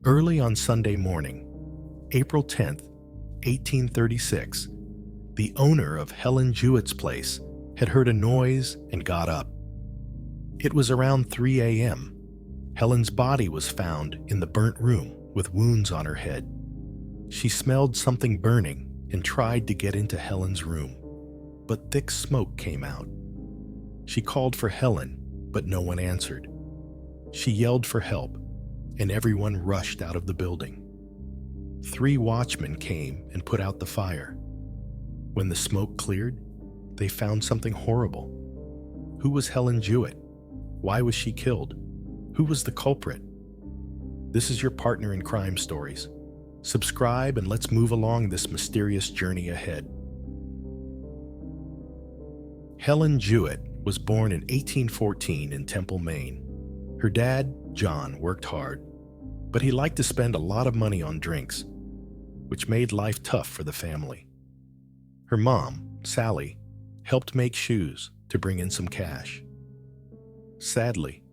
Early on Sunday morning, April 10th, 1836, the owner of Helen Jewett's place had heard a noise and got up. It was around 3 a.m. Helen's body was found in the burnt room with wounds on her head. She smelled something burning and tried to get into Helen's room, but thick smoke came out. She called for Helen, but no one answered. She yelled for help, and everyone rushed out of the building. 3 watchmen came and put out the fire. When the smoke cleared, they found something horrible. Who was Helen Jewett? Why was she killed? Who was the culprit? This is your partner in crime stories. Subscribe and let's move along this mysterious journey ahead. Helen Jewett was born in 1814 in Temple, Maine. Her dad, John, worked hard, but he liked to spend a lot of money on drinks, which made life tough for the family. Her mom, Sally, helped make shoes to bring in some cash. Sadly,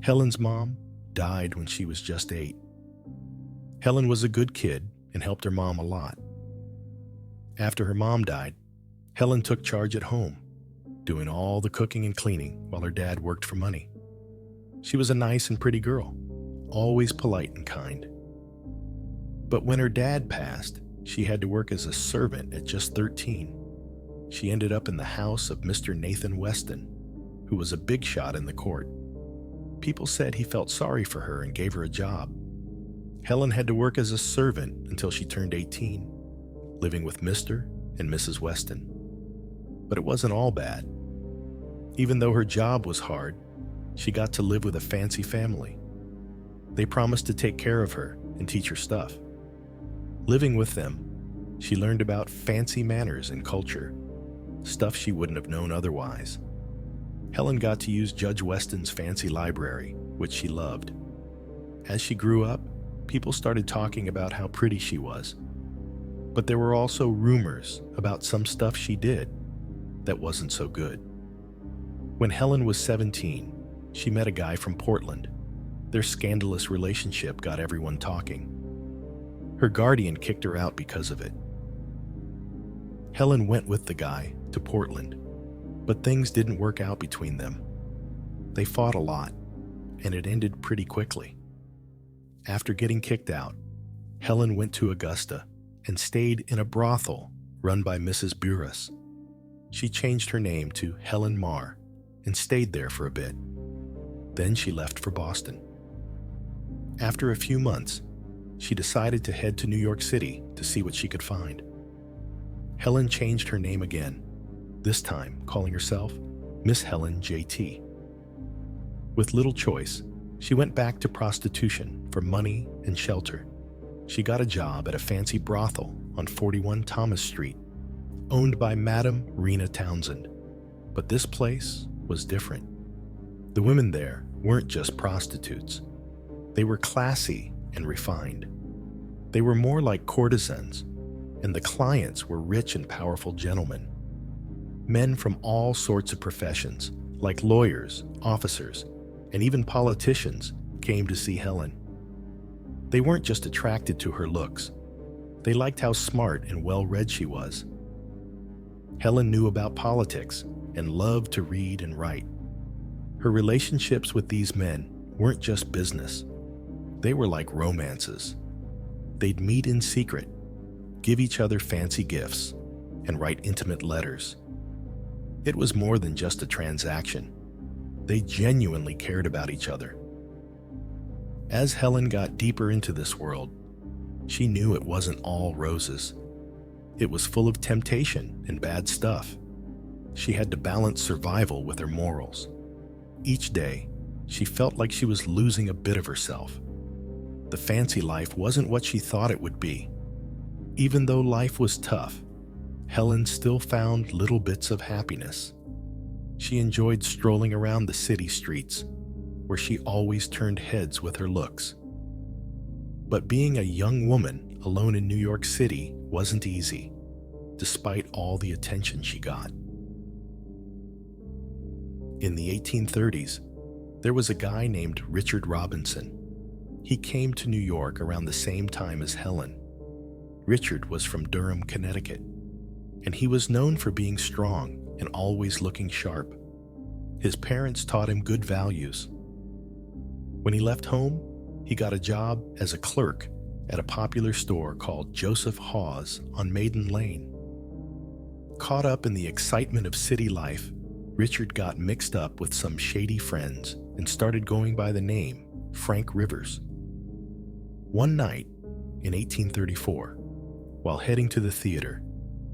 Helen's mom died when she was just 8. Helen was a good kid and helped her mom a lot. After her mom died, Helen took charge at home, doing all the cooking and cleaning while her dad worked for money. She was a nice and pretty girl, always polite and kind. But when her dad passed, she had to work as a servant at just 13. She ended up in the house of Mr. Nathan Weston, who was a big shot in the court. People said he felt sorry for her and gave her a job. Helen had to work as a servant until she turned 18, living with Mr. and Mrs. Weston. But it wasn't all bad. Even though her job was hard, she got to live with a fancy family. They promised to take care of her and teach her stuff. Living with them, she learned about fancy manners and culture, stuff she wouldn't have known otherwise. Helen got to use Judge Weston's fancy library, which she loved. As she grew up, people started talking about how pretty she was. But there were also rumors about some stuff she did that wasn't so good. When Helen was 17, she met a guy from Portland. Their scandalous relationship got everyone talking. Her guardian kicked her out because of it. Helen went with the guy to Portland, but things didn't work out between them. They fought a lot, and it ended pretty quickly. After getting kicked out, Helen went to Augusta and stayed in a brothel run by Mrs. Burris. She changed her name to Helen Marr and stayed there for a bit. Then she left for Boston. After a few months, she decided to head to New York City to see what she could find. Helen changed her name again, this time calling herself Miss Helen J.T. With little choice, she went back to prostitution for money and shelter. She got a job at a fancy brothel on 41 Thomas Street, owned by Madame Rena Townsend. But this place was different. The women there weren't just prostitutes. They were classy and refined. They were more like courtesans, and the clients were rich and powerful gentlemen. Men from all sorts of professions, like lawyers, officers, and even politicians, came to see Helen. They weren't just attracted to her looks. They liked how smart and well-read she was. Helen knew about politics and loved to read and write. Her relationships with these men weren't just business. They were like romances. They'd meet in secret, give each other fancy gifts, and write intimate letters. It was more than just a transaction. They genuinely cared about each other. As Helen got deeper into this world, she knew it wasn't all roses. It was full of temptation and bad stuff. She had to balance survival with her morals. Each day, she felt like she was losing a bit of herself. The fancy life wasn't what she thought it would be. Even though life was tough, Helen still found little bits of happiness. She enjoyed strolling around the city streets, where she always turned heads with her looks. But being a young woman alone in New York City wasn't easy, despite all the attention she got. In the 1830s, there was a guy named Richard Robinson. He came to New York around the same time as Helen. Richard was from Durham, Connecticut, and he was known for being strong and always looking sharp. His parents taught him good values. When he left home, he got a job as a clerk at a popular store called Joseph Hawes on Maiden Lane. Caught up in the excitement of city life, Richard got mixed up with some shady friends and started going by the name Frank Rivers. One night in 1834, while heading to the theater,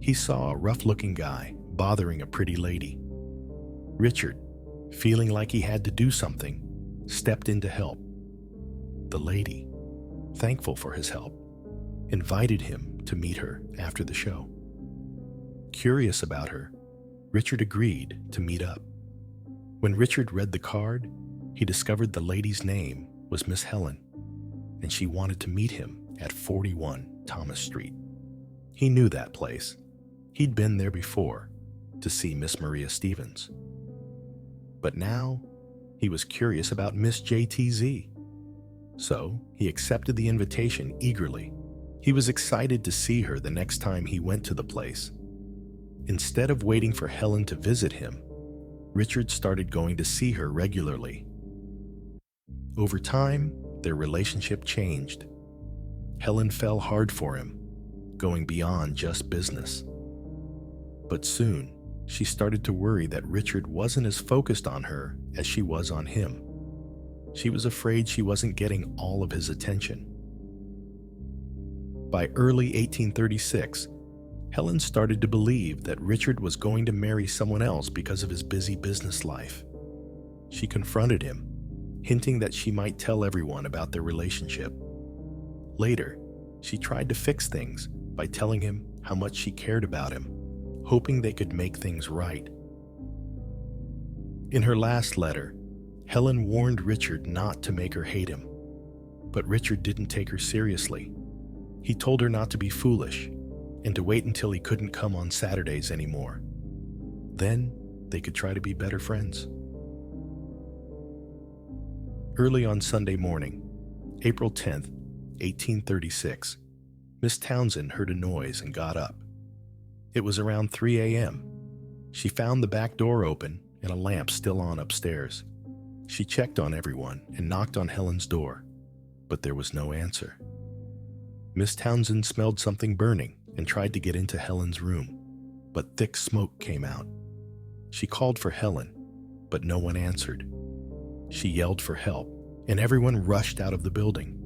he saw a rough-looking guy bothering a pretty lady. Richard, feeling like he had to do something, stepped in to help. The lady, thankful for his help, invited him to meet her after the show. Curious about her, Richard agreed to meet up. When Richard read the card, he discovered the lady's name was Miss Helen, and she wanted to meet him at 41 Thomas Street. He knew that place. He'd been there before to see Miss Maria Stevens. But now, he was curious about Miss JTZ. So, he accepted the invitation eagerly. He was excited to see her the next time he went to the place. Instead of waiting for Helen to visit him, Richard started going to see her regularly. Over time, their relationship changed. Helen fell hard for him, going beyond just business. But soon, she started to worry that Richard wasn't as focused on her as she was on him. She was afraid she wasn't getting all of his attention. By early 1836, Helen started to believe that Richard was going to marry someone else because of his busy business life. She confronted him, hinting that she might tell everyone about their relationship. Later, she tried to fix things by telling him how much she cared about him, hoping they could make things right. In her last letter, Helen warned Richard not to make her hate him, but Richard didn't take her seriously. He told her not to be foolish and to wait until he couldn't come on Saturdays anymore. Then they could try to be better friends. Early on Sunday morning, April 10th, 1836, Miss Townsend heard a noise and got up. It was around 3 a.m. She found the back door open and a lamp still on upstairs. She checked on everyone and knocked on Helen's door, but there was no answer. Miss Townsend smelled something burning and tried to get into Helen's room, but thick smoke came out. She called for Helen, but no one answered. She yelled for help, and everyone rushed out of the building.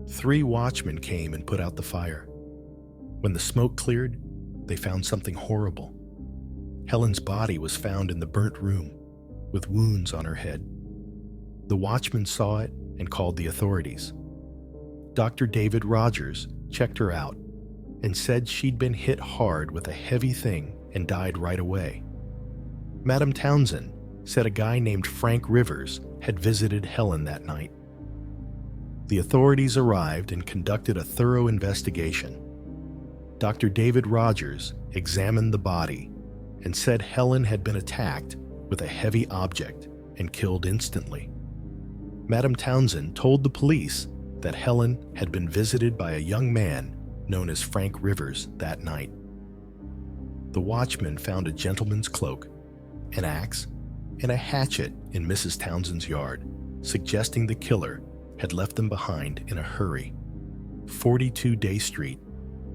3 watchmen came and put out the fire. When the smoke cleared, they found something horrible. Helen's body was found in the burnt room, with wounds on her head. The watchmen saw it and called the authorities. Dr. David Rogers checked her out and said she'd been hit hard with a heavy thing and died right away. Madam Townsend said a guy named Frank Rivers had visited Helen that night. The authorities arrived and conducted a thorough investigation. Dr. David Rogers examined the body and said Helen had been attacked with a heavy object and killed instantly. Madam Townsend told the police that Helen had been visited by a young man known as Frank Rivers that night. The watchman found a gentleman's cloak, an axe, and a hatchet in Mrs. Townsend's yard, suggesting the killer had left them behind in a hurry, 42 Day Street,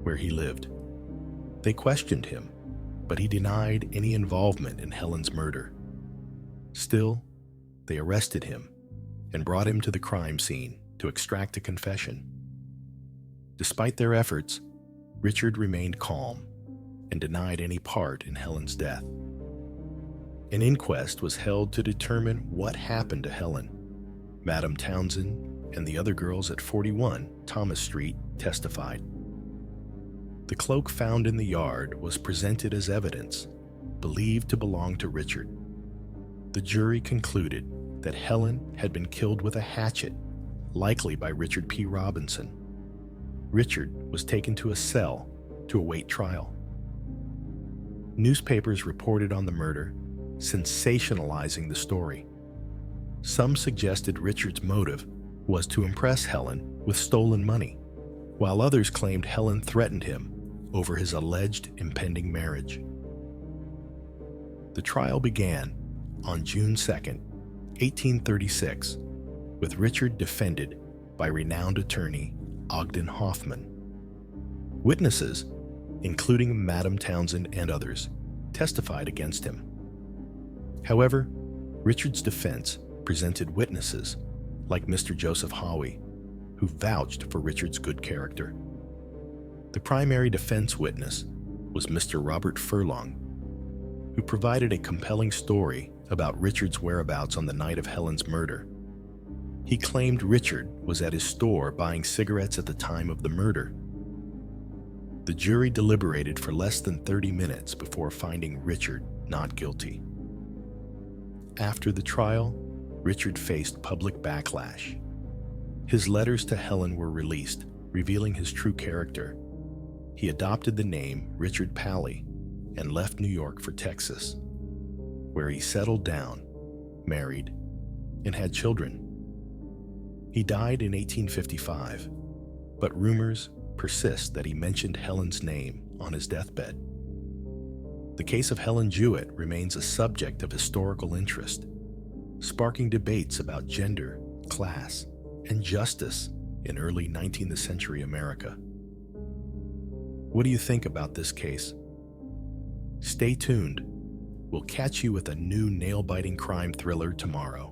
where he lived. They questioned him, but he denied any involvement in Helen's murder. Still, they arrested him and brought him to the crime scene to extract a confession. Despite their efforts, Richard remained calm and denied any part in Helen's death. An inquest was held to determine what happened to Helen. Madam Townsend and the other girls at 41 Thomas Street testified. The cloak found in the yard was presented as evidence, believed to belong to Richard. The jury concluded that Helen had been killed with a hatchet, likely by Richard P. Robinson. Richard was taken to a cell to await trial. Newspapers reported on the murder, sensationalizing the story. Some suggested Richard's motive was to impress Helen with stolen money, while others claimed Helen threatened him over his alleged impending marriage. The trial began on June 2, 1836, with Richard defended by renowned attorney Ogden Hoffman. Witnesses, including Madam Townsend and others, testified against him. However, Richard's defense presented witnesses like Mr. Joseph Hawey, who vouched for Richard's good character. The primary defense witness was Mr. Robert Furlong, who provided a compelling story about Richard's whereabouts on the night of Helen's murder. He claimed Richard was at his store buying cigarettes at the time of the murder. The jury deliberated for less than 30 minutes before finding Richard not guilty. After the trial, Richard faced public backlash. His letters to Helen were released, revealing his true character. He adopted the name Richard Pally and left New York for Texas, where he settled down, married, and had children. He died in 1855, but rumors persist that he mentioned Helen's name on his deathbed. The case of Helen Jewett remains a subject of historical interest, sparking debates about gender, class, and justice in early 19th century America. What do you think about this case? Stay tuned. We'll catch you with a new nail-biting crime thriller tomorrow.